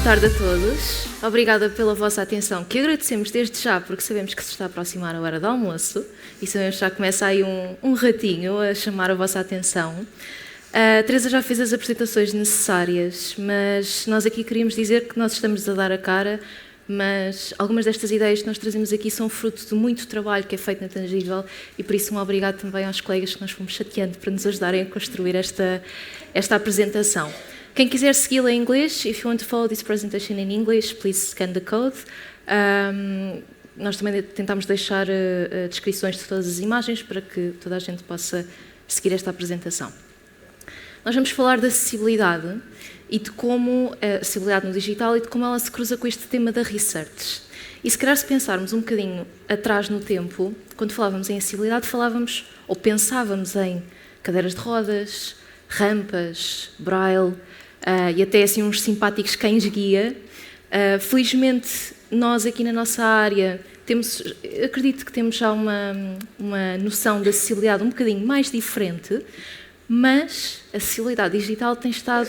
tarde a todos. Obrigada pela vossa atenção, que agradecemos desde já, porque sabemos que se está a aproximar a hora do almoço e sabemos que já começa aí um ratinho a chamar a vossa atenção. A Teresa já fez as apresentações necessárias, mas nós aqui queríamos dizer que nós estamos a dar a cara, mas algumas destas ideias que nós trazemos aqui são fruto de muito trabalho que é feito na Tangível e por isso um obrigado também aos colegas que nós fomos chateando para nos ajudarem a construir esta apresentação. Quem quiser segui-la em inglês, if you want to follow this presentation in English, please scan the code. Nós também tentámos deixar descrições de todas as imagens para que toda a gente possa seguir esta apresentação. Nós vamos falar da acessibilidade e de como a acessibilidade no digital e de como ela se cruza com este tema da research. E se calhar se pensarmos um bocadinho atrás no tempo, quando falávamos em acessibilidade, falávamos ou pensávamos em cadeiras de rodas, rampas, braille, e até assim uns simpáticos cães-guia. Felizmente, nós aqui na nossa área acredito que temos já uma noção de acessibilidade um bocadinho mais diferente, mas a acessibilidade digital tem estado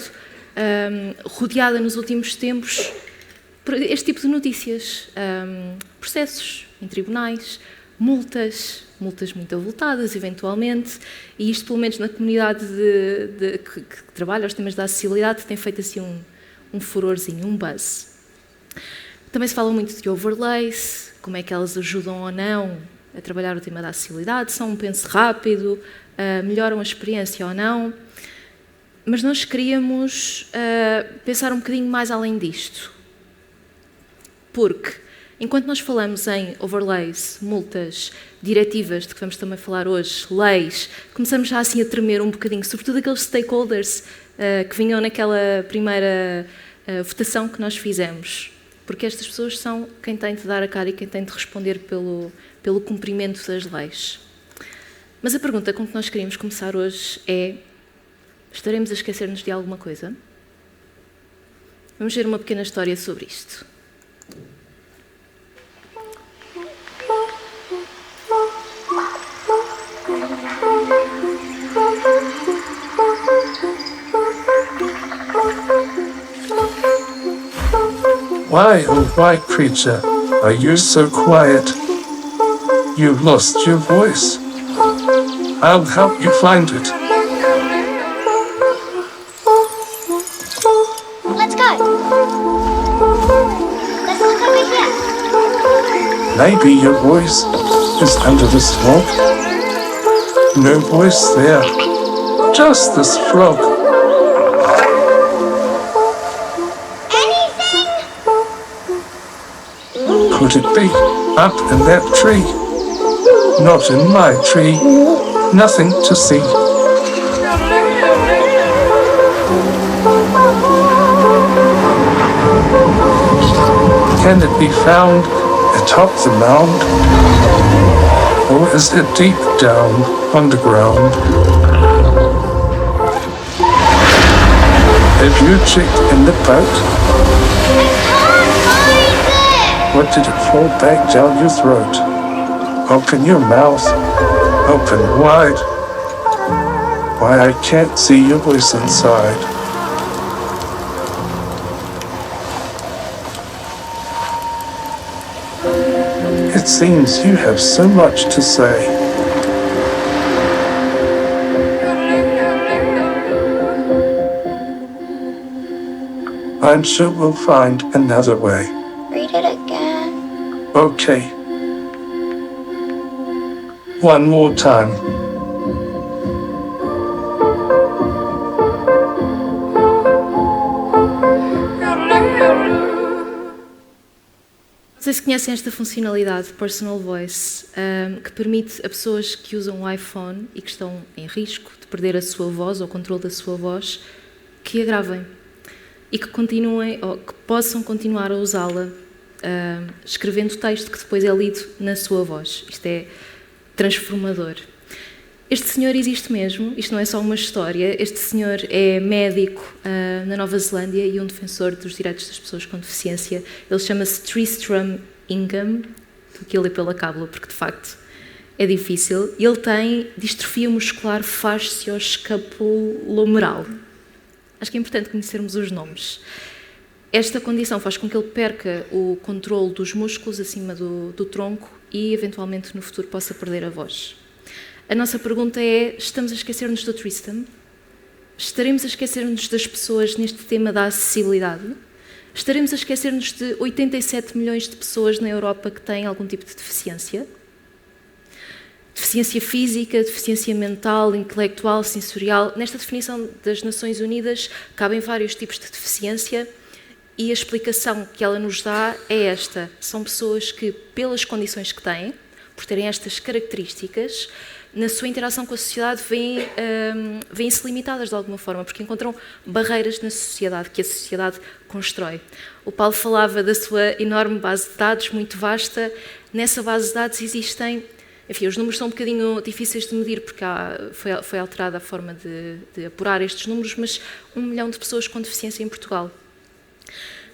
rodeada nos últimos tempos por este tipo de notícias, processos em tribunais, multas muito avultadas, eventualmente, e isto, pelo menos na comunidade que trabalha os temas da acessibilidade, tem feito assim um furorzinho, um buzz. Também se fala muito de overlays, como é que elas ajudam ou não a trabalhar o tema da acessibilidade, são um penso rápido, melhoram a experiência ou não, mas nós queríamos pensar um bocadinho mais além disto, porque enquanto nós falamos em overlays, multas, diretivas, de que vamos também falar hoje, leis, começamos já assim a tremer um bocadinho, sobretudo aqueles stakeholders que vinham naquela primeira votação que nós fizemos, porque estas pessoas são quem tem de dar a cara e quem tem de responder pelo cumprimento das leis. Mas a pergunta com que nós queríamos começar hoje é: estaremos a esquecer-nos de alguma coisa? Vamos ver uma pequena história sobre isto. Why, oh white creature, are you so quiet? You've lost your voice. I'll help you find it. Let's go. Let's look over here. Maybe your voice is under the smoke. No voice there. Just this frog. Anything? Could it be up in that tree? Not in my tree. Nothing to see. Can it be found atop the mound? Or is it deep down underground? Have you checked in the boat? I can't find it. What did it fall back down your throat? Open your mouth. Open wide. Why, I can't see your voice inside. It seems you have so much to say. I'm sure we'll find another way. Read it again. Okay. One more time. Não sei se conhecem esta funcionalidade, Personal Voice, que permite a pessoas que usam um iPhone e que estão em risco de perder a sua voz ou o controle da sua voz, que a gravem e que continuem ou que possam continuar a usá-la, escrevendo texto que depois é lido na sua voz. Isto é transformador. Este senhor existe mesmo, isto não é só uma história. Este senhor é médico na Nova Zelândia e um defensor dos direitos das pessoas com deficiência. Ele chama-se Tristram Ingham, estou aqui a ler pela cábula porque de facto é difícil. Ele tem distrofia muscular fascioescapulohumeral. Acho que é importante conhecermos os nomes. Esta condição faz com que ele perca o controle dos músculos acima do tronco e, eventualmente, no futuro possa perder a voz. A nossa pergunta é, estamos a esquecer-nos do Tristan? Estaremos a esquecer-nos das pessoas neste tema da acessibilidade? Estaremos a esquecer-nos de 87 milhões de pessoas na Europa que têm algum tipo de deficiência? Deficiência física, deficiência mental, intelectual, sensorial. Nesta definição das Nações Unidas cabem vários tipos de deficiência e a explicação que ela nos dá é esta. São pessoas que, pelas condições que têm, por terem estas características, na sua interação com a sociedade veem-se limitadas de alguma forma, porque encontram barreiras na sociedade, que a sociedade constrói. O Paulo falava da sua enorme base de dados, muito vasta. Nessa base de dados existem... Enfim, os números são um bocadinho difíceis de medir, porque foi alterada a forma de apurar estes números, mas 1 milhão de pessoas com deficiência em Portugal.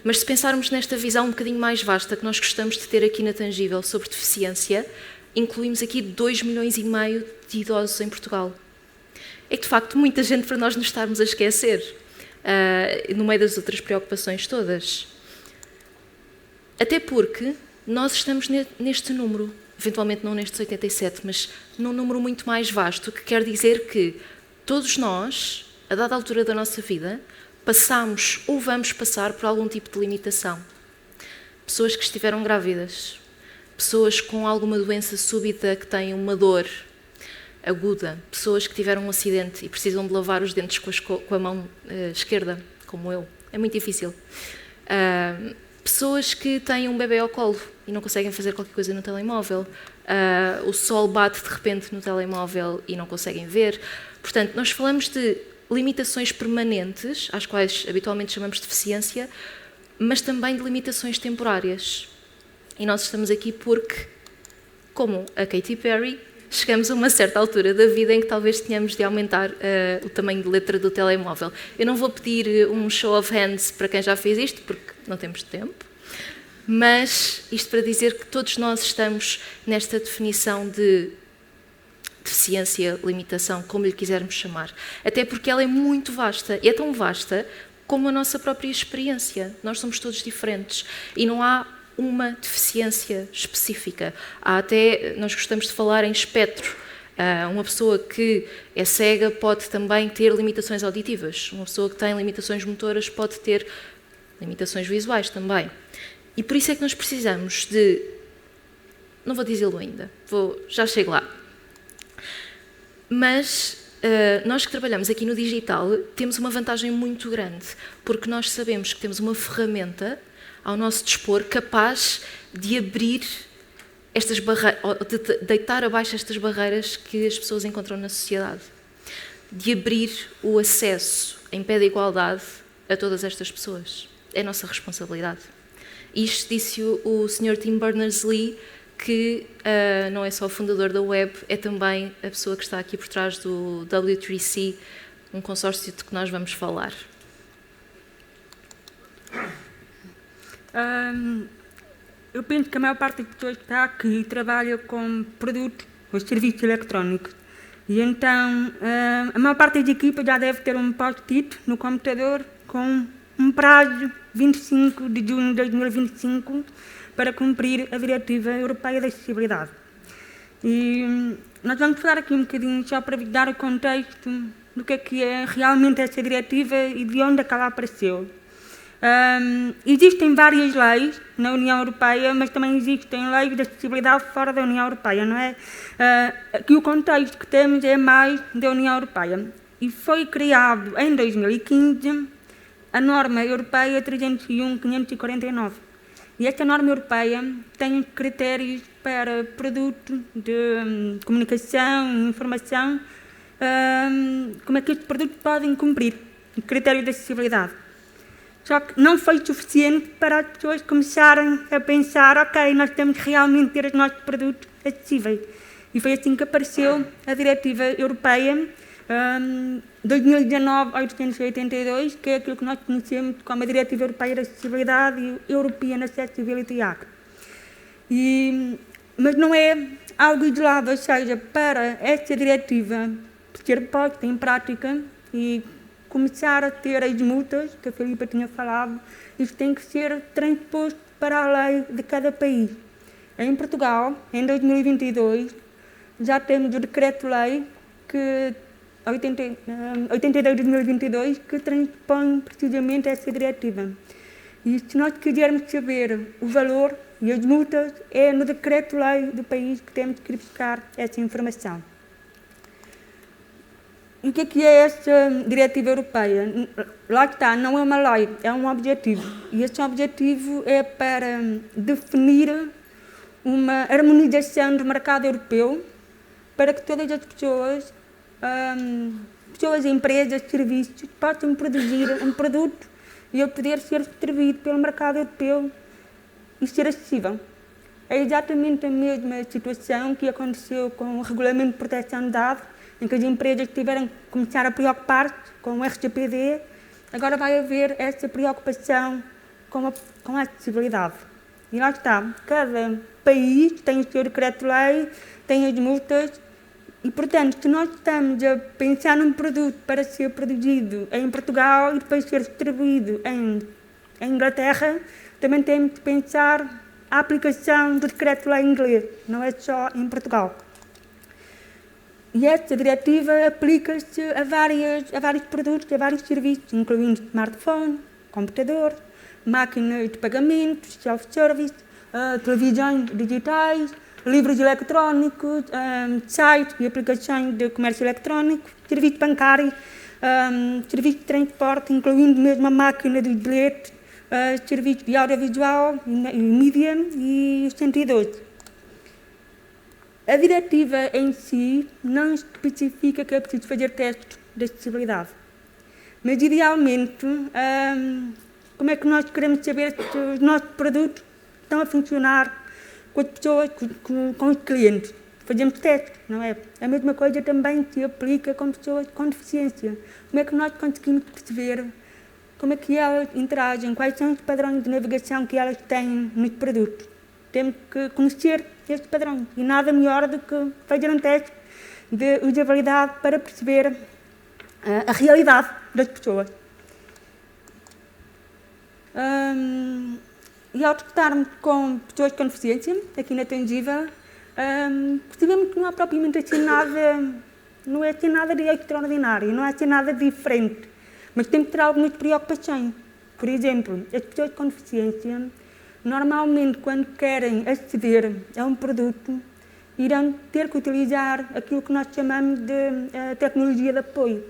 Mas se pensarmos nesta visão um bocadinho mais vasta que nós gostamos de ter aqui na Tangível sobre deficiência, incluímos aqui 2,5 milhões de idosos em Portugal. É que, de facto, muita gente para nós nos estarmos a esquecer, no meio das outras preocupações todas. Até porque nós estamos neste número, eventualmente não nestes 87, mas num número muito mais vasto, que quer dizer que todos nós, a dada altura da nossa vida, passamos ou vamos passar por algum tipo de limitação. Pessoas que estiveram grávidas, pessoas com alguma doença súbita que têm uma dor aguda, pessoas que tiveram um acidente e precisam de lavar os dentes com a mão esquerda, como eu. É muito difícil. Pessoas que têm um bebê ao colo e não conseguem fazer qualquer coisa no telemóvel. O sol bate de repente no telemóvel e não conseguem ver. Portanto, nós falamos de limitações permanentes, às quais habitualmente chamamos de deficiência, mas também de limitações temporárias. E nós estamos aqui porque, como a Katy Perry, chegamos a uma certa altura da vida em que talvez tenhamos de aumentar o tamanho de letra do telemóvel. Eu não vou pedir um show of hands para quem já fez isto, porque não temos tempo, mas isto para dizer que todos nós estamos nesta definição de deficiência, limitação, como lhe quisermos chamar. Até porque ela é muito vasta, e é tão vasta como a nossa própria experiência. Nós somos todos diferentes e não há uma deficiência específica. Há até, nós gostamos de falar em espectro. Uma pessoa que é cega pode também ter limitações auditivas. Uma pessoa que tem limitações motoras pode ter limitações visuais também. E por isso é que nós precisamos de... Não vou dizê-lo ainda, já chego lá. Mas nós que trabalhamos aqui no digital temos uma vantagem muito grande, porque nós sabemos que temos uma ferramenta ao nosso dispor capaz de abrir estas barreiras, de deitar abaixo estas barreiras que as pessoas encontram na sociedade, de abrir o acesso em pé de igualdade a todas estas pessoas. É a nossa responsabilidade. Isto disse o Sr. Tim Berners-Lee, que não é só o fundador da web, é também a pessoa que está aqui por trás do W3C, um consórcio de que nós vamos falar. Eu penso que a maior parte das pessoas que está aqui trabalha com produtos ou serviços eletrónicos. E então, a maior parte das equipas já deve ter um post-it no computador com um prazo 25 de junho de 2025 para cumprir a Diretiva Europeia da Acessibilidade. E nós vamos falar aqui um bocadinho só para dar o contexto do que é realmente essa diretiva e de onde é que ela apareceu. Existem várias leis na União Europeia, mas também existem leis de acessibilidade fora da União Europeia, não é? Aqui o contexto que temos é mais da União Europeia. E foi criado em 2015 a norma europeia 301/549. E esta norma europeia tem critérios para produtos de comunicação, informação, como é que estes produtos podem cumprir critérios de acessibilidade. Só que não foi suficiente para as pessoas começarem a pensar, ok, nós temos que realmente ter os nossos produtos acessíveis. E foi assim que apareceu a Diretiva Europeia 2019-882, que é aquilo que nós conhecemos como a Diretiva Europeia de Acessibilidade e o European Accessibility Act. Mas não é algo isolado, ou seja, para esta diretiva ser posta em prática e começar a ter as multas, que a Filipa tinha falado, isto tem que ser transposto para a lei de cada país. Em Portugal, em 2022, já temos o decreto-lei 82 de 2022, que transpõe precisamente essa diretiva. E se nós quisermos saber o valor e as multas, é no decreto-lei do país que temos que buscar essa informação. E o que é essa diretiva europeia? Lá está, não é uma lei, é um objetivo. E esse objetivo é para definir uma harmonização do mercado europeu para que todas as pessoas, empresas, serviços, possam produzir um produto e ele poder ser distribuído pelo mercado europeu e ser acessível. É exatamente a mesma situação que aconteceu com o Regulamento de Proteção de Dados, em que as empresas tiveram que começar a preocupar-se com o RGPD, agora vai haver essa preocupação com a acessibilidade. E lá está, cada país tem o seu decreto-lei, tem as multas, e, portanto, se nós estamos a pensar num produto para ser produzido em Portugal e depois ser distribuído em Inglaterra, também temos de pensar a aplicação do decreto-lei inglês, não é só em Portugal. E esta diretiva aplica-se a vários produtos, a vários serviços, incluindo smartphone, computador, máquinas de pagamento, self-service, televisões digitais, livros eletrónicos, sites e aplicações de comércio eletrónico, serviços bancários, serviços de transporte, incluindo mesmo a máquina de bilhetes, serviços de audiovisual e mídia e os 112. A diretiva em si não especifica que é preciso fazer testes de acessibilidade. Mas, idealmente, como é que nós queremos saber se os nossos produtos estão a funcionar com as pessoas, com os clientes? Fazemos testes, não é? A mesma coisa também se aplica com pessoas com deficiência. Como é que nós conseguimos perceber como é que elas interagem, quais são os padrões de navegação que elas têm nos produtos? Temos que conhecer este padrão e nada melhor do que fazer um teste de usabilidade para perceber a realidade das pessoas. E ao tratarmos com pessoas com deficiência, aqui na Tangível, percebemos que não há propriamente assim nada, não é assim nada de extraordinário, não é assim nada diferente, mas temos que ter algumas preocupações. Por exemplo, as pessoas com deficiência, normalmente, quando querem aceder a um produto, irão ter que utilizar aquilo que nós chamamos de tecnologia de apoio.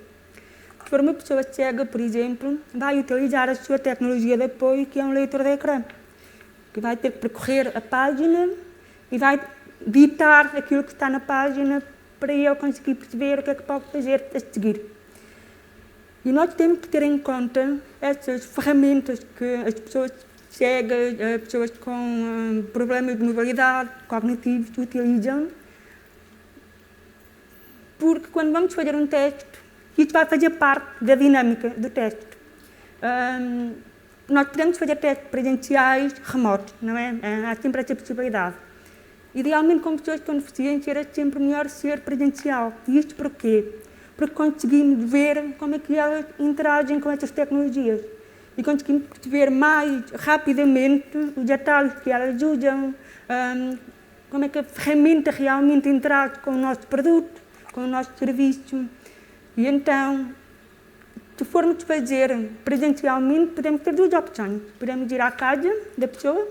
Se for uma pessoa cega, por exemplo, vai utilizar a sua tecnologia de apoio, que é um leitor de ecrã, que vai ter que percorrer a página e vai ditar aquilo que está na página para ele conseguir perceber o que é que pode fazer a seguir. E nós temos que ter em conta essas ferramentas que as pessoas cegas, pessoas com problemas de mobilidade cognitivos utilizam, porque quando vamos fazer um teste, isto vai fazer parte da dinâmica do teste. Nós podemos fazer testes presenciais, remotos, não é? Há sempre essa possibilidade. Idealmente, com pessoas com deficiência, era sempre melhor ser presencial. E isto porquê? Porque conseguimos ver como é que elas interagem com essas tecnologias. E conseguimos perceber mais rapidamente os atalhos que elas usam, como é que a ferramenta realmente interage com o nosso produto, com o nosso serviço. E então, se formos fazer presencialmente, podemos ter duas opções. Podemos ir à casa da pessoa,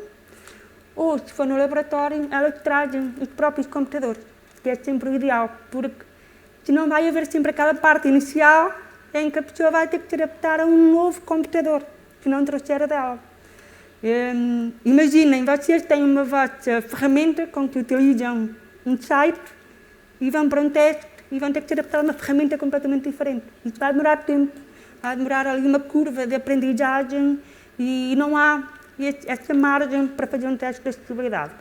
ou se for no laboratório, elas trazem os próprios computadores, que é sempre o ideal, porque senão vai haver sempre aquela parte inicial em que a pessoa vai ter que se adaptar a um novo computador, que não trouxer a dela. Imaginem, vocês têm uma vossa ferramenta com que utilizam um site e vão para um teste e vão ter que se adaptar a uma ferramenta completamente diferente. Isso vai demorar tempo, vai demorar ali uma curva de aprendizagem e não há essa margem para fazer um teste de acessibilidade.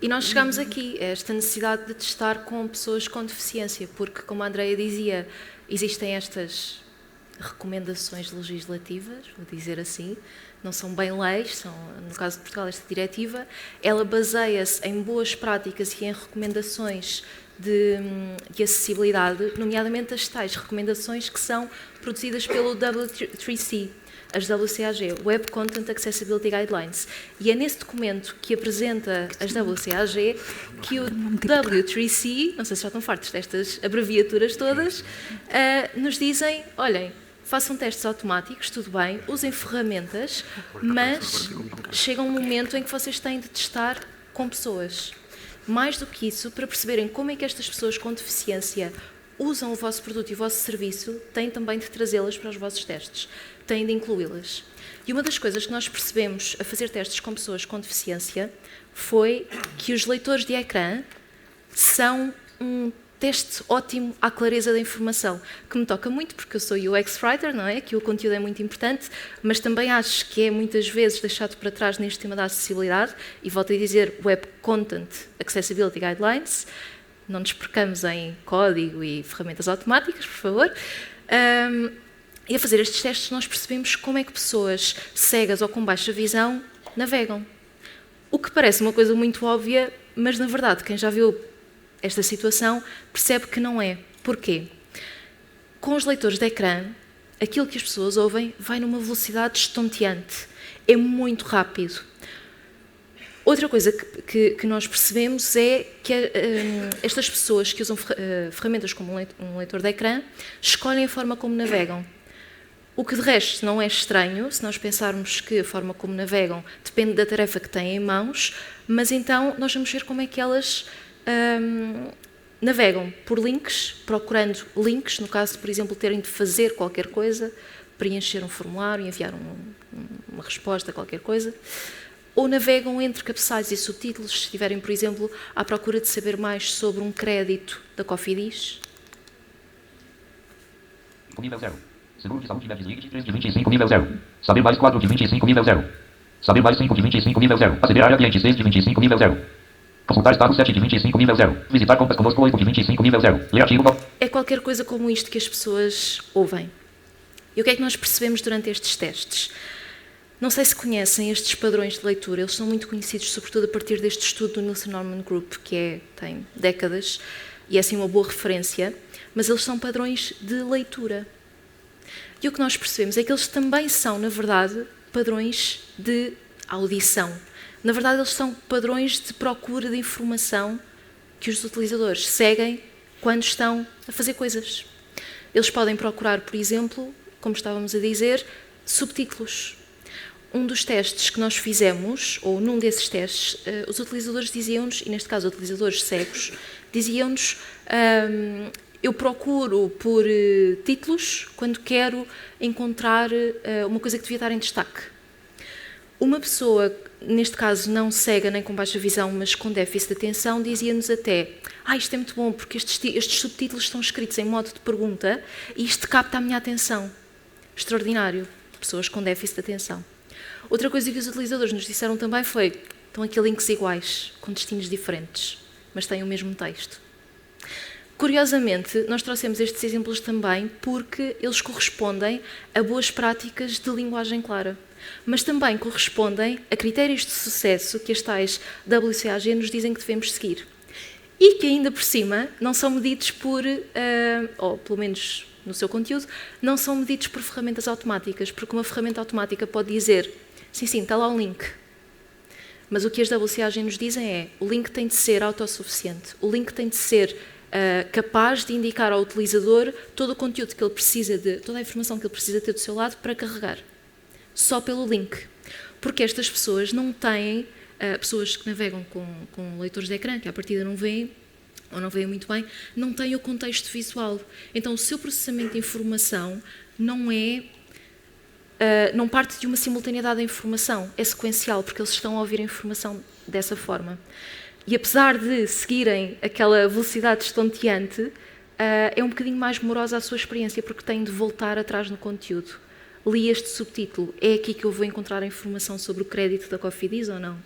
E nós chegamos aqui a esta necessidade de testar com pessoas com deficiência, porque, como a Andreia dizia, existem estas recomendações legislativas, vou dizer assim, não são bem leis, são, no caso de Portugal, esta diretiva, ela baseia-se em boas práticas e em recomendações de acessibilidade, nomeadamente as tais recomendações que são produzidas pelo W3C, as WCAG, Web Content Accessibility Guidelines. E é nesse documento que apresenta as WCAG que o W3C, não sei se já estão fartos destas abreviaturas todas, nos dizem, olhem, façam testes automáticos, tudo bem, usem ferramentas, mas chega um momento em que vocês têm de testar com pessoas. Mais do que isso, para perceberem como é que estas pessoas com deficiência usam o vosso produto e o vosso serviço, têm também de trazê-las para os vossos testes, têm de incluí-las. E uma das coisas que nós percebemos a fazer testes com pessoas com deficiência foi que os leitores de ecrã são um teste ótimo à clareza da informação, que me toca muito porque eu sou UX Writer, não é? Que o conteúdo é muito importante, mas também acho que é muitas vezes deixado para trás neste tema da acessibilidade, e volto a dizer Web Content Accessibility Guidelines, não nos percamos em código e ferramentas automáticas, por favor. E a fazer estes testes nós percebemos como é que pessoas cegas ou com baixa visão navegam. O que parece uma coisa muito óbvia, mas na verdade quem já viu esta situação percebe que não é. Porquê? Com os leitores de ecrã, aquilo que as pessoas ouvem vai numa velocidade estonteante. É muito rápido. Outra coisa que nós percebemos é que estas pessoas que usam ferramentas como um leitor de ecrã escolhem a forma como navegam. O que de resto não é estranho, se nós pensarmos que a forma como navegam depende da tarefa que têm em mãos, mas então nós vamos ver como é que elas navegam por links, procurando links, no caso de, por exemplo, terem de fazer qualquer coisa, preencher um formulário, enviar uma resposta a qualquer coisa, ou navegam entre cabeçalhos e subtítulos, se estiverem, por exemplo, à procura de saber mais sobre um crédito da Cofidis. Nível 0. Seguro de saúde Leves Liquid 3 de 25 nível 0. Saber mais 4 de 25 nível 0. Saber mais 5 de 25 nível 0. Aceder à área cliente 6 de 25 nível 0. Consultar status 7 de 25 nível 0. Visitar contas conosco 8 de 25 nível 0. Ler artigo. É qualquer coisa como isto que as pessoas ouvem. E o que é que nós percebemos durante estes testes? Não sei se conhecem estes padrões de leitura, eles são muito conhecidos, sobretudo a partir deste estudo do Nielsen Norman Group, que tem décadas, e é assim uma boa referência, mas eles são padrões de leitura. E o que nós percebemos é que eles também são, na verdade, padrões de audição. Na verdade, eles são padrões de procura de informação que os utilizadores seguem quando estão a fazer coisas. Eles podem procurar, por exemplo, como estávamos a dizer, subtítulos. Um dos testes que nós fizemos, ou num desses testes, os utilizadores diziam-nos, e neste caso utilizadores cegos, diziam-nos: eu procuro por títulos quando quero encontrar uma coisa que devia estar em destaque. Uma pessoa, neste caso não cega nem com baixa visão, mas com déficit de atenção, dizia-nos até: isto é muito bom porque estes subtítulos estão escritos em modo de pergunta e isto capta a minha atenção. Extraordinário. Pessoas com déficit de atenção. Outra coisa que os utilizadores nos disseram também foi: estão aqui links iguais, com destinos diferentes, mas têm o mesmo texto. Curiosamente, nós trouxemos estes exemplos também porque eles correspondem a boas práticas de linguagem clara, mas também correspondem a critérios de sucesso que as tais WCAG nos dizem que devemos seguir. E que ainda por cima não são medidos por, ou pelo menos no seu conteúdo, não são medidos por ferramentas automáticas, porque uma ferramenta automática pode dizer: sim, está lá um link. Mas o que as WCAG nos dizem é: o link tem de ser autossuficiente, o link tem de ser capaz de indicar ao utilizador todo o conteúdo que ele precisa toda a informação que ele precisa ter do seu lado para carregar. Só pelo link. Porque estas pessoas não têm, pessoas que navegam com leitores de ecrã, que à partida não veem, ou não veem muito bem, não têm o contexto visual. Então o seu processamento de informação não parte de uma simultaneidade da informação, é sequencial, porque eles estão a ouvir a informação dessa forma. E apesar de seguirem aquela velocidade estonteante, é um bocadinho mais morosa a sua experiência, porque têm de voltar atrás no conteúdo. Li este subtítulo, é aqui que eu vou encontrar a informação sobre o crédito da Cofidis ou não?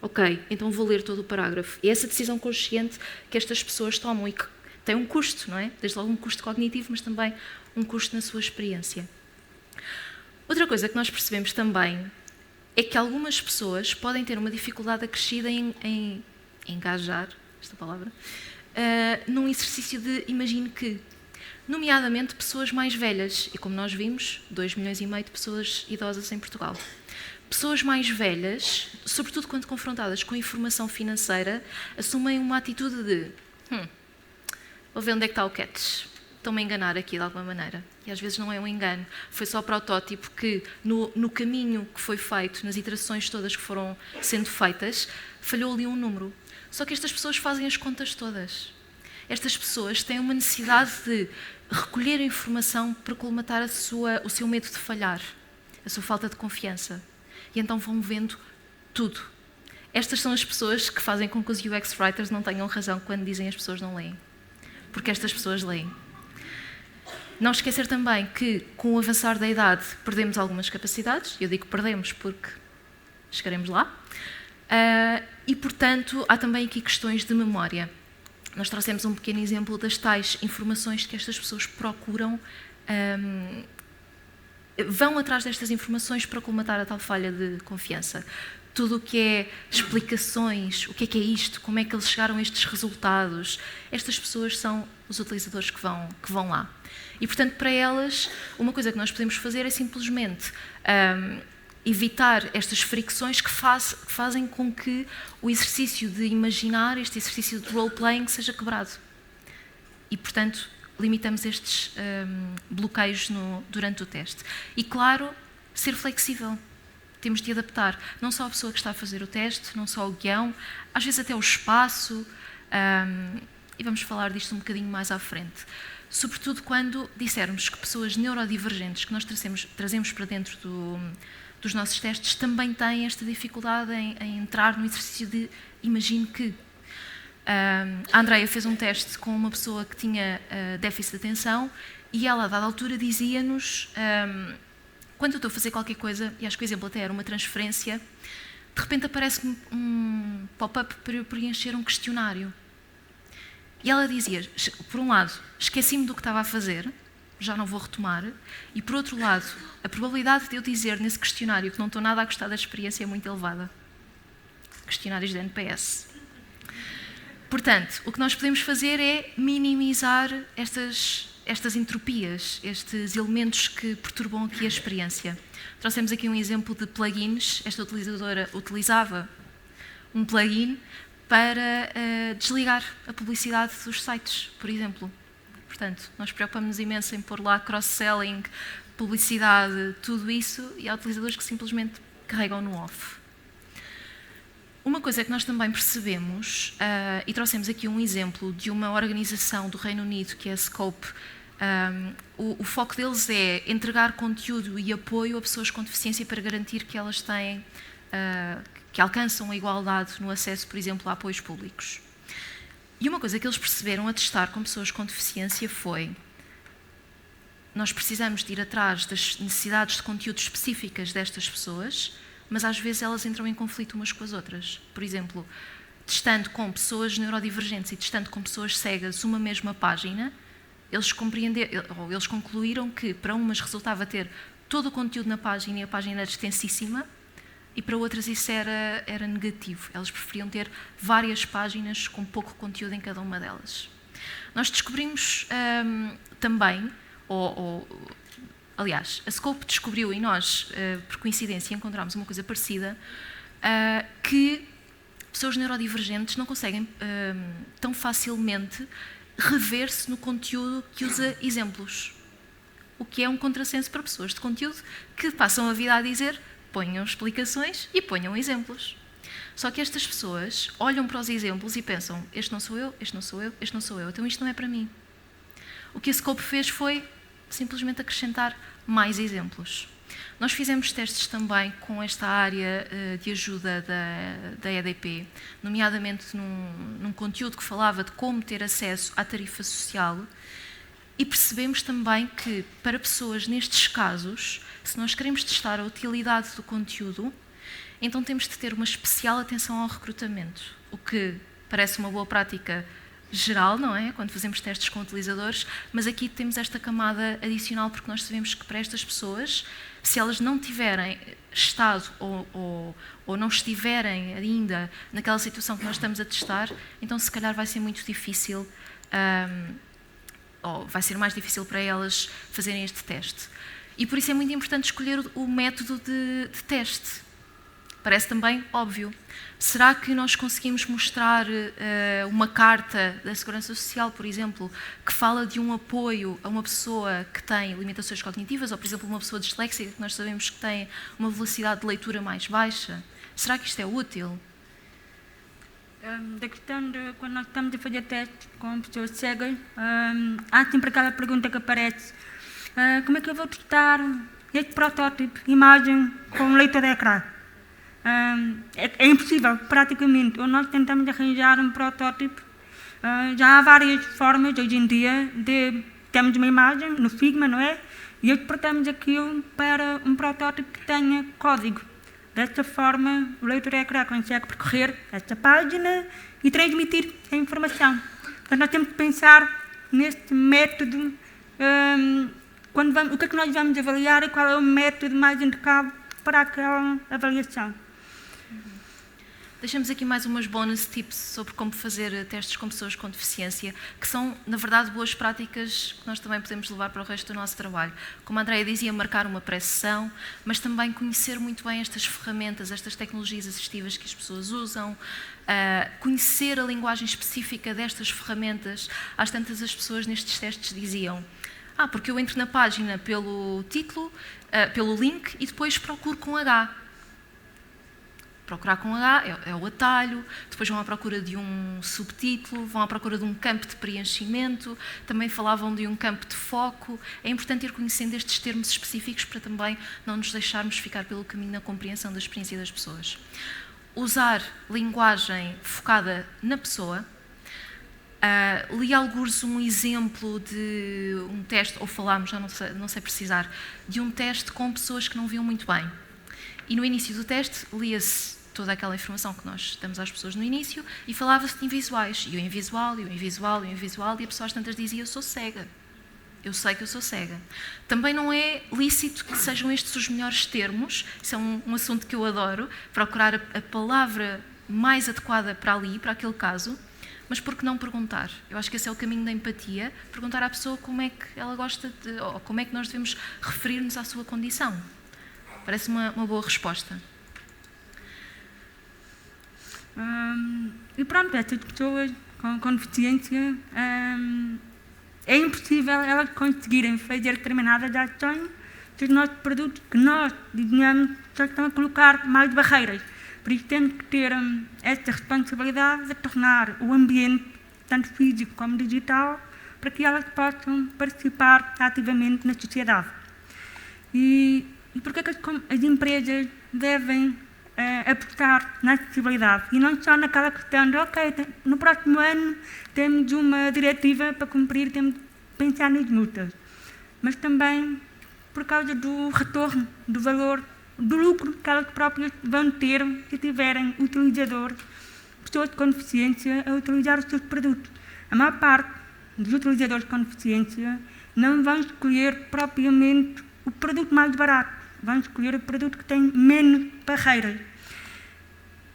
Ok, então vou ler todo o parágrafo. E essa decisão consciente que estas pessoas tomam e que tem um custo, não é? Desde logo um custo cognitivo, mas também um custo na sua experiência. Outra coisa que nós percebemos também é que algumas pessoas podem ter uma dificuldade acrescida em engajar, esta palavra, num exercício de imagine que, nomeadamente pessoas mais velhas, e como nós vimos, 2,5 milhões de pessoas idosas em Portugal. Pessoas mais velhas, sobretudo quando confrontadas com informação financeira, assumem uma atitude de vou ver onde é que está o catch. Estão-me a enganar aqui de alguma maneira. E às vezes não é um engano. Foi só o protótipo que, no caminho que foi feito, nas iterações todas que foram sendo feitas, falhou ali um número. Só que estas pessoas fazem as contas todas. Estas pessoas têm uma necessidade de recolher a informação para colmatar o seu medo de falhar, a sua falta de confiança. E então vão vendo tudo. Estas são as pessoas que fazem com que os UX Writers não tenham razão quando dizem as pessoas não leem. Porque estas pessoas leem. Não esquecer também que, com o avançar da idade, perdemos algumas capacidades. Eu digo perdemos porque chegaremos lá. E, portanto, há também aqui questões de memória. Nós trouxemos um pequeno exemplo das tais informações que estas pessoas procuram, vão atrás destas informações para colmatar a tal falha de confiança. Tudo o que é explicações, o que é isto, como é que eles chegaram a estes resultados, estas pessoas são os utilizadores que vão lá. E, portanto, para elas, uma coisa que nós podemos fazer é simplesmente evitar estas fricções que fazem com que o exercício de imaginar, este exercício de role-playing seja quebrado. E, portanto, limitamos estes bloqueios durante o teste. E, claro, ser flexível. Temos de adaptar não só a pessoa que está a fazer o teste, não só o guião, às vezes até o espaço, e vamos falar disto um bocadinho mais à frente. Sobretudo quando dissermos que pessoas neurodivergentes que nós trazemos para dentro dos nossos testes também têm esta dificuldade em entrar no exercício de imagine que. A Andreia fez um teste com uma pessoa que tinha déficit de atenção e ela, a dada altura, dizia-nos, quando eu estou a fazer qualquer coisa, e acho que o exemplo até era uma transferência, de repente aparece-me um pop-up para eu preencher um questionário. E ela dizia, por um lado, esqueci-me do que estava a fazer, já não vou retomar, e por outro lado, a probabilidade de eu dizer nesse questionário que não estou nada a gostar da experiência é muito elevada. Questionários de NPS. Portanto, o que nós podemos fazer é minimizar estas entropias, estes elementos que perturbam aqui a experiência. Trouxemos aqui um exemplo de plugins. Esta utilizadora utilizava um plugin para desligar a publicidade dos sites, por exemplo. Portanto, nós preocupamos imenso em pôr lá cross-selling, publicidade, tudo isso, e há utilizadores que simplesmente carregam no off. Uma coisa que nós também percebemos, e trouxemos aqui um exemplo de uma organização do Reino Unido, que é a Scope, o foco deles é entregar conteúdo e apoio a pessoas com deficiência para garantir que elas têm, que alcançam a igualdade no acesso, por exemplo, a apoios públicos. E uma coisa que eles perceberam a testar com pessoas com deficiência foi: nós precisamos de ir atrás das necessidades de conteúdo específicas destas pessoas, mas às vezes elas entram em conflito umas com as outras. Por exemplo, testando com pessoas neurodivergentes e testando com pessoas cegas uma mesma página, eles concluíram que para umas resultava ter todo o conteúdo na página e a página era extensíssima, e para outras isso era negativo. Elas preferiam ter várias páginas com pouco conteúdo em cada uma delas. Nós descobrimos também, aliás, a Scope descobriu, e nós, por coincidência, encontramos uma coisa parecida, que pessoas neurodivergentes não conseguem tão facilmente rever-se no conteúdo que usa exemplos. O que é um contrassenso para pessoas de conteúdo que passam a vida a dizer: ponham explicações e ponham exemplos. Só que estas pessoas olham para os exemplos e pensam: este não sou eu, este não sou eu, este não sou eu, então isto não é para mim. O que a Scope fez foi simplesmente acrescentar mais exemplos. Nós fizemos testes também com esta área de ajuda da EDP, nomeadamente num conteúdo que falava de como ter acesso à tarifa social, e percebemos também que, para pessoas nestes casos, se nós queremos testar a utilidade do conteúdo, então temos de ter uma especial atenção ao recrutamento, o que parece uma boa prática geral, não é? Quando fazemos testes com utilizadores, mas aqui temos esta camada adicional porque nós sabemos que para estas pessoas, se elas não tiverem estado ou não estiverem ainda naquela situação que nós estamos a testar, então se calhar vai ser muito difícil, ou vai ser mais difícil para elas fazerem este teste. E por isso é muito importante escolher o método de teste. Parece também óbvio. Será que nós conseguimos mostrar uma carta da Segurança Social, por exemplo, que fala de um apoio a uma pessoa que tem limitações cognitivas, ou, por exemplo, uma pessoa disléxica, que nós sabemos que tem uma velocidade de leitura mais baixa? Será que isto é útil? Da questão de quando nós estamos a fazer testes com pessoas cegas, há sempre aquela pergunta que aparece: como é que eu vou testar este protótipo, imagem, com leitor de ecrã? É impossível, praticamente. Ou nós tentamos arranjar um protótipo. Já há várias formas, hoje em dia, de termos uma imagem no Figma, não é? E exportamos aquilo para um protótipo que tenha código. Desta forma, o leitor de ecrã consegue percorrer esta página e transmitir a informação. Então, nós temos que pensar neste método, o que é que nós vamos avaliar e qual é o método mais indicado para aquela avaliação. Deixamos aqui mais umas bonus tips sobre como fazer testes com pessoas com deficiência, que são, na verdade, boas práticas que nós também podemos levar para o resto do nosso trabalho. Como a Andreia dizia, marcar uma pré-sessão, mas também conhecer muito bem estas ferramentas, estas tecnologias assistivas que as pessoas usam, conhecer a linguagem específica destas ferramentas. Às tantas, as pessoas nestes testes diziam: porque eu entro na página pelo título, pelo link, e depois procuro com H. Procurar com H é o atalho, depois vão à procura de um subtítulo, vão à procura de um campo de preenchimento, também falavam de um campo de foco. É importante ir conhecendo estes termos específicos para também não nos deixarmos ficar pelo caminho na compreensão da experiência das pessoas. Usar linguagem focada na pessoa. Li alguns um exemplo de um teste, ou falámos, já não sei precisar, de um teste com pessoas que não viam muito bem. E no início do teste, lia-se toda aquela informação que nós damos às pessoas no início e falava-se de invisuais. E o invisual, e o invisual, e o invisual, e a pessoa às tantas dizia: eu sou cega. Eu sei que eu sou cega. Também não é lícito que sejam estes os melhores termos. Isso é um assunto que eu adoro, procurar a palavra mais adequada para ali, para aquele caso. Mas por que não perguntar? Eu acho que esse é o caminho da empatia, perguntar à pessoa como é que ela gosta de, ou como é que nós devemos referir-nos à sua condição. Parece uma boa resposta. E pronto, estas pessoas com deficiência, é impossível elas conseguirem fazer determinadas ações se os nossos produtos que nós desenhamos já estão a colocar mais barreiras. Por isso temos que ter esta responsabilidade de tornar o ambiente, tanto físico como digital, para que elas possam participar ativamente na sociedade. E porquê que as empresas devem apostar na acessibilidade? E não só naquela questão de, no próximo ano temos uma diretiva para cumprir, temos de pensar nas multas. Mas também por causa do retorno, do valor, do lucro que elas próprias vão ter se tiverem utilizadores, pessoas com deficiência, a utilizar os seus produtos. A maior parte dos utilizadores com deficiência não vão escolher propriamente o produto mais barato, vão escolher o produto que tem menos barreiras.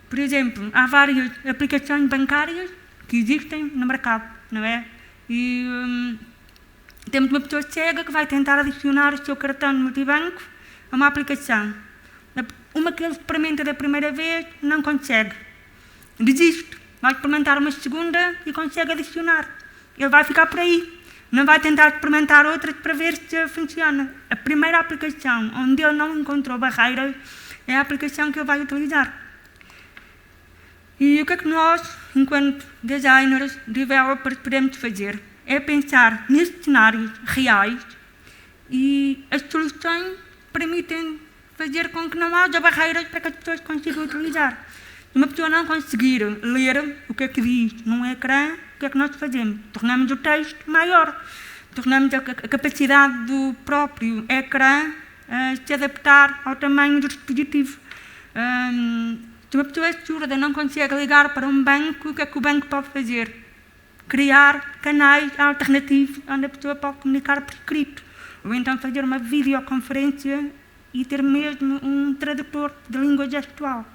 Por exemplo, há várias aplicações bancárias que existem no mercado, não é? E temos uma pessoa cega que vai tentar adicionar o seu cartão de multibanco a uma aplicação. Uma que ele experimenta da primeira vez, não consegue. Desiste. Vai experimentar uma segunda e consegue adicionar. Ele vai ficar por aí. Não vai tentar experimentar outras para ver se funciona. A primeira aplicação onde ele não encontrou barreiras é a aplicação que ele vai utilizar. E o que é que nós, enquanto designers, developers, podemos fazer? É pensar nestes cenários reais e as soluções permitem fazer com que não haja barreiras para que as pessoas consigam utilizar. Se uma pessoa não conseguir ler o que é que diz num ecrã, o que é que nós fazemos? Tornamos o texto maior, tornamos a capacidade do próprio ecrã se adaptar ao tamanho do dispositivo. Se uma pessoa é surda não consegue ligar para um banco, o que é que o banco pode fazer? criar canais alternativos onde a pessoa pode comunicar por escrito, ou então fazer uma videoconferência e ter mesmo um tradutor de língua gestual.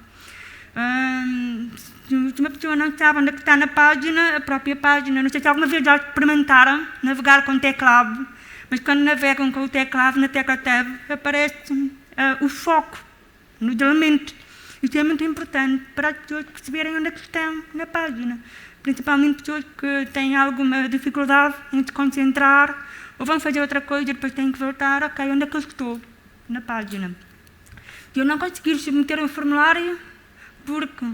Se uma pessoa não sabe onde é que está na página, a própria página, não sei se alguma vez já experimentaram navegar com teclado, mas quando navegam com o teclado, na tecla Tab, aparece o foco nos elementos. Isso é muito importante para as pessoas perceberem onde é que estão na página. Principalmente pessoas que têm alguma dificuldade em se concentrar, ou vão fazer outra coisa e depois têm que voltar, ok, onde é que eu estou na página? E eu não consegui submeter um formulário porque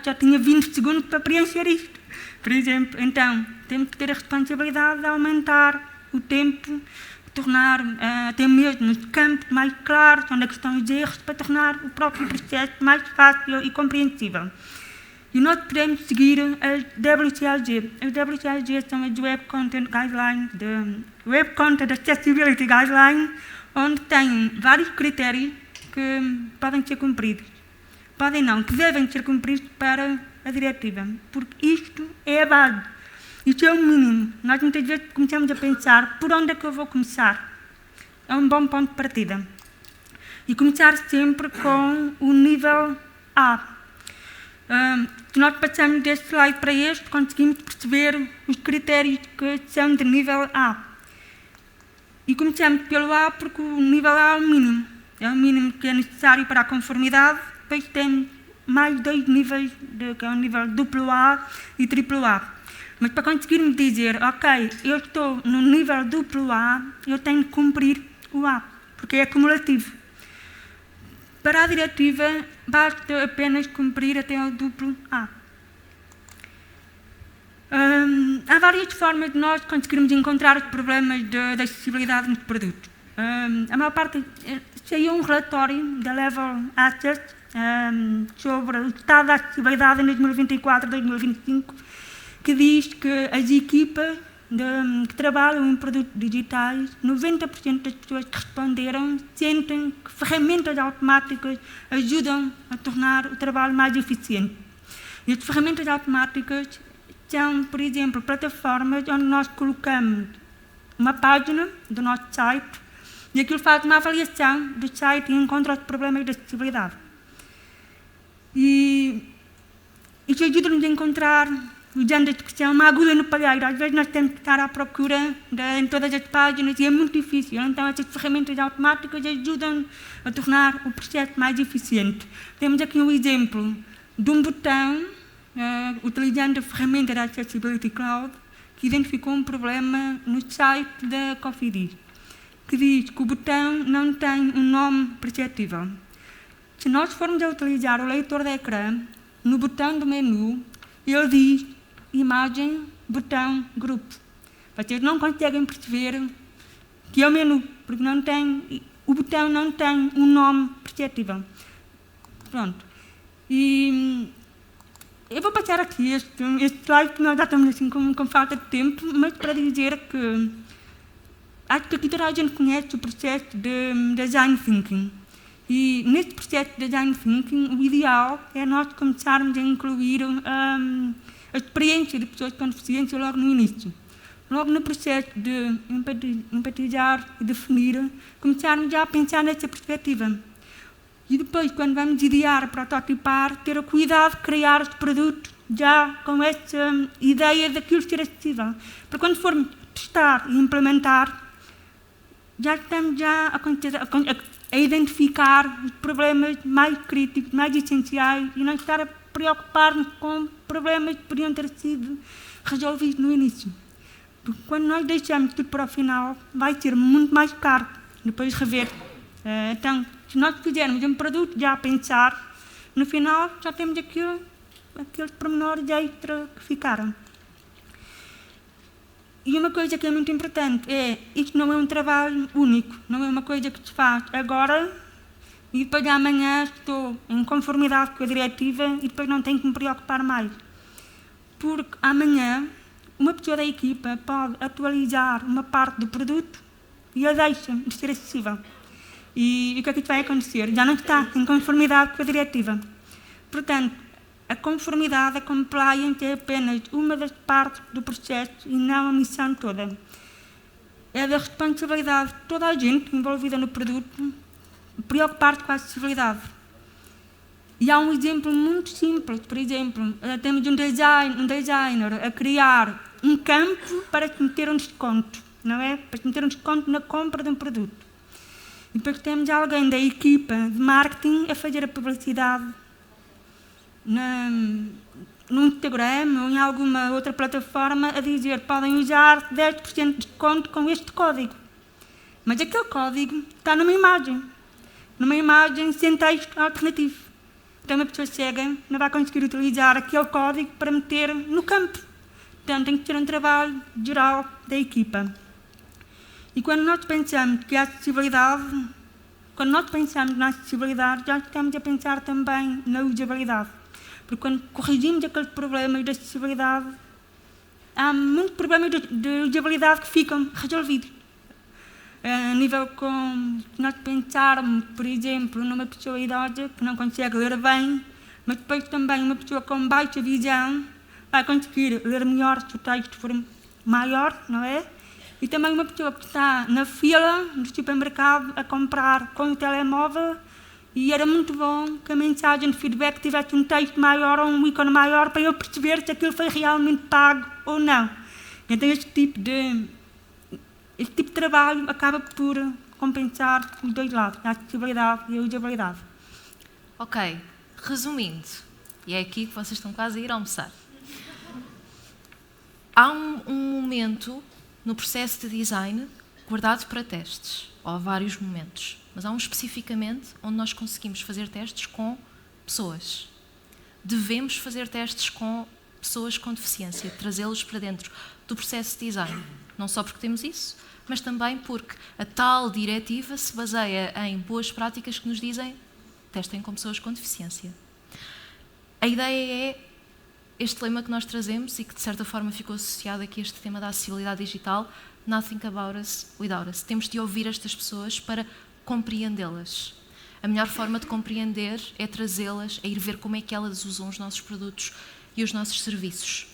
já tinha 20 segundos para preencher isto, por exemplo. Então, temos que ter a responsabilidade de aumentar o tempo, tornar até mesmo os campos mais claros, onde é que estão os erros, para tornar o próprio processo mais fácil e compreensível. E nós podemos seguir as WCAG. As WCAG são as Web Content Guidelines, Web Content Accessibility Guidelines, onde têm vários critérios que podem ser cumpridos. Podem não, que devem ser cumpridos para a diretiva, porque isto é a base. Isto é o mínimo. Nós muitas vezes começamos a pensar por onde é que eu vou começar. É um bom ponto de partida. E começar sempre com o nível A. Se nós passamos deste slide para este, conseguimos perceber os critérios que são de nível A. E começamos pelo A porque o nível A é o mínimo. É o mínimo que é necessário para a conformidade. Depois temos mais 2 níveis, que é o nível AA e AAA. Mas para conseguirmos dizer, ok, eu estou no nível AA, eu tenho que cumprir o A, porque é acumulativo. Para a diretiva, basta apenas cumprir até o AA. Há várias formas de nós conseguirmos encontrar os problemas de acessibilidade nos produtos. A maior parte, saiu um relatório da Level Access sobre o estado da acessibilidade em 2024-2025, que diz que as equipas que trabalham em produtos digitais, 90% das pessoas que responderam sentem que ferramentas automáticas ajudam a tornar o trabalho mais eficiente. E as ferramentas automáticas são, por exemplo, plataformas onde nós colocamos uma página do nosso site e aquilo faz uma avaliação do site e encontra os problemas de acessibilidade. E isso ajuda-nos a encontrar, usando a expressão, uma agulha no palheiro. Às vezes nós temos que estar à procura em todas as páginas e é muito difícil. Então, essas ferramentas automáticas ajudam a tornar o processo mais eficiente. Temos aqui um exemplo de um botão, utilizando a ferramenta da Accessibility Cloud, que identificou um problema no site da Cofidis, que diz que o botão não tem um nome perceptível. Se nós formos a utilizar o leitor de ecrã, no botão do menu, ele diz imagem, botão, grupo. Vocês não conseguem perceber que é o menu, porque o botão não tem um nome perceptível. Pronto. E eu vou passar aqui este slide, porque nós já estamos assim com falta de tempo, mas para dizer que acho que aqui toda a gente conhece o processo de Design Thinking. E neste processo de Design Thinking, o ideal é nós começarmos a incluir a experiência de pessoas com deficiência logo no início. Logo no processo de empatizar e definir, começarmos já a pensar nessa perspectiva. E depois, quando vamos idear, prototipar, ter o cuidado de criar este produto já com essa ideia daquilo ser acessível. Para quando formos testar e implementar, já estamos a identificar os problemas mais críticos, mais essenciais e não estar a preocupar-nos com problemas que podiam ter sido resolvidos no início. Porque quando nós deixamos tudo para o final, vai ser muito mais caro depois rever. Então, se nós fizermos um produto já a pensar, no final já temos aqueles pormenores extra que ficaram. E uma coisa que é muito importante é, isto não é um trabalho único, não é uma coisa que se faz agora e depois de amanhã estou em conformidade com a diretiva e depois não tenho que me preocupar mais. Porque amanhã uma pessoa da equipa pode atualizar uma parte do produto e a deixa de ser acessível. E o que é que vai acontecer? Já não está em conformidade com a diretiva. Portanto, A conformidade, a compliance é apenas uma das partes do processo e não a missão toda. É da responsabilidade de toda a gente envolvida no produto preocupar-se com a acessibilidade. E há um exemplo muito simples, por exemplo, temos um designer a criar um campo para se meter um desconto, não é? Para se meter um desconto na compra de um produto. E depois temos alguém da equipa de marketing a fazer a publicidade no Instagram ou em alguma outra plataforma a dizer podem usar 10% de desconto com este código. Mas aquele código está numa imagem sem texto alternativo. Então uma pessoa cega não vai conseguir utilizar aquele código para meter no campo. Portanto, tem que ser um trabalho geral da equipa. E quando nós pensamos que a acessibilidade, já estamos a pensar também na usabilidade. Porque quando corrigimos aqueles problemas de acessibilidade, há muitos problemas de usabilidade que ficam resolvidos. A nível com, se nós pensarmos, por exemplo, numa pessoa idosa que não consegue ler bem, mas depois também uma pessoa com baixa visão vai conseguir ler melhor se o texto for maior, não é? E também uma pessoa que está na fila do supermercado a comprar com o telemóvel e era muito bom que a mensagem de feedback tivesse um texto maior ou um ícone maior para eu perceber se aquilo foi realmente pago ou não. Então este tipo de trabalho acaba por compensar os dois lados, a acessibilidade e a usabilidade. Ok, resumindo, e é aqui que vocês estão quase a ir almoçar. Há um momento no processo de design guardado para testes, ou há vários momentos, mas há um especificamente onde nós conseguimos fazer testes com pessoas. Devemos fazer testes com pessoas com deficiência, trazê-los para dentro do processo de design. Não só porque temos isso, mas também porque a tal diretiva se baseia em boas práticas que nos dizem testem com pessoas com deficiência. A ideia é este lema que nós trazemos e que de certa forma ficou associado aqui a este tema da acessibilidade digital, nothing about us without us. Temos de ouvir estas pessoas para compreendê-las. A melhor forma de compreender é trazê-las, é ir ver como é que elas usam os nossos produtos e os nossos serviços.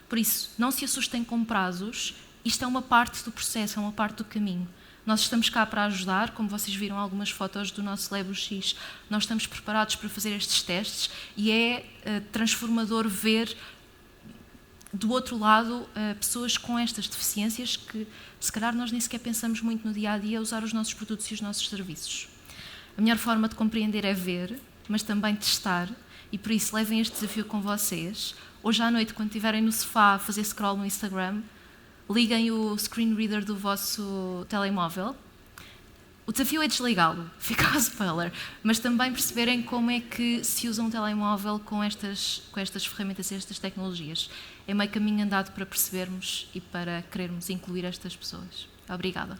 Por isso, não se assustem com prazos, isto é uma parte do processo, é uma parte do caminho. Nós estamos cá para ajudar, como vocês viram algumas fotos do nosso Lab UX, nós estamos preparados para fazer estes testes e é transformador ver do outro lado pessoas com estas deficiências que se calhar nós nem sequer pensamos muito no dia-a-dia usar os nossos produtos e os nossos serviços. A melhor forma de compreender é ver, mas também testar e por isso levem este desafio com vocês. Hoje à noite, quando estiverem no sofá a fazer scroll no Instagram, liguem o screen reader do vosso telemóvel. O desafio é desligá-lo, fica a spoiler, mas também perceberem como é que se usa um telemóvel com estas ferramentas e estas tecnologias. É meio caminho andado para percebermos e para querermos incluir estas pessoas. Obrigada.